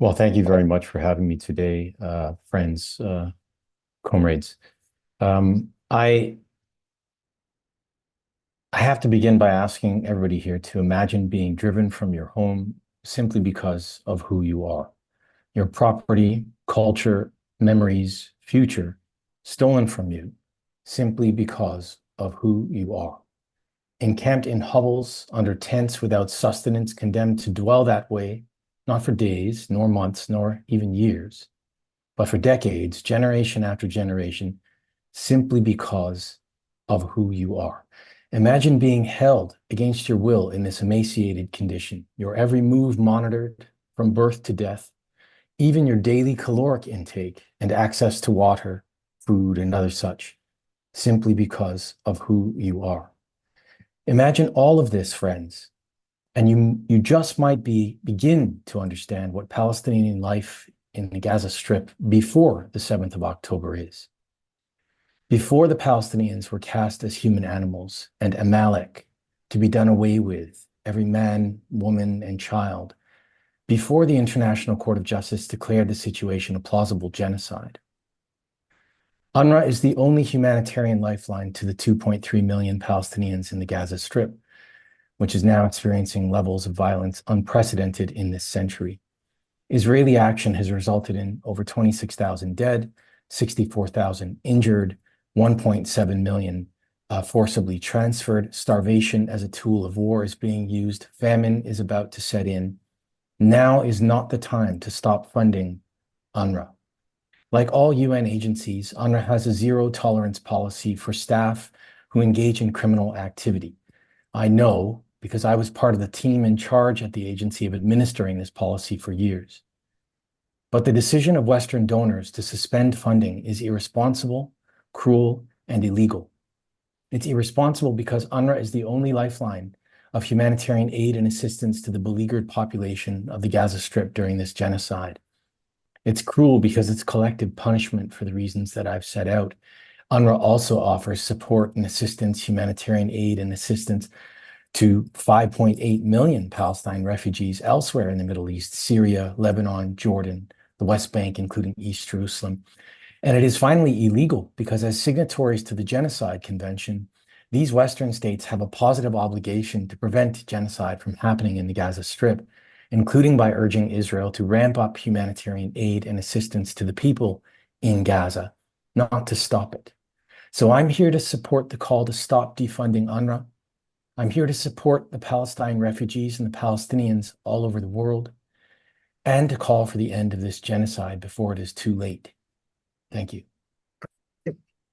Well, thank you very much for having me today, friends, comrades. I have to begin by asking everybody here to imagine being driven from your home simply because of who you are. Your property, culture, memories, future stolen from you simply because of who you are. Encamped in hovels, under tents without sustenance, condemned to dwell that way, not for days, nor months, nor even years, but for decades, generation after generation, simply because of who you are. Imagine being held against your will in this emaciated condition, your every move monitored from birth to death, even your daily caloric intake and access to water, food, and other such, simply because of who you are. Imagine all of this, friends, and you just might begin to understand what Palestinian life in the Gaza Strip before the 7th of October is. Before the Palestinians were cast as human animals and Amalek to be done away with, every man, woman, and child, before the International Court of Justice declared the situation a plausible genocide. UNRWA is the only humanitarian lifeline to the 2.3 million Palestinians in the Gaza Strip, which is now experiencing levels of violence unprecedented in this century. Israeli action has resulted in over 26,000 dead, 64,000 injured, 1.7 million forcibly transferred. Starvation as a tool of war is being used. Famine is about to set in. Now is not the time to stop funding UNRWA. Like all UN agencies, UNRWA has a zero tolerance policy for staff who engage in criminal activity. I know because I was part of the team in charge at the agency of administering this policy for years. But the decision of Western donors to suspend funding is irresponsible, cruel, and illegal. It's irresponsible because UNRWA is the only lifeline of humanitarian aid and assistance to the beleaguered population of the Gaza Strip during this genocide. It's cruel because it's collective punishment for the reasons that I've set out. UNRWA also offers support and assistance, humanitarian aid and assistance to 5.8 million Palestine refugees elsewhere in the Middle East, Syria, Lebanon, Jordan, the West Bank, including East Jerusalem. And it is finally illegal because as signatories to the Genocide Convention, these Western states have a positive obligation to prevent genocide from happening in the Gaza Strip, including by urging Israel to ramp up humanitarian aid and assistance to the people in Gaza, not to stop it. So I'm here to support the call to stop defunding UNRWA. I'm here to support the Palestine refugees and the Palestinians all over the world, and to call for the end of this genocide before it is too late. Thank you.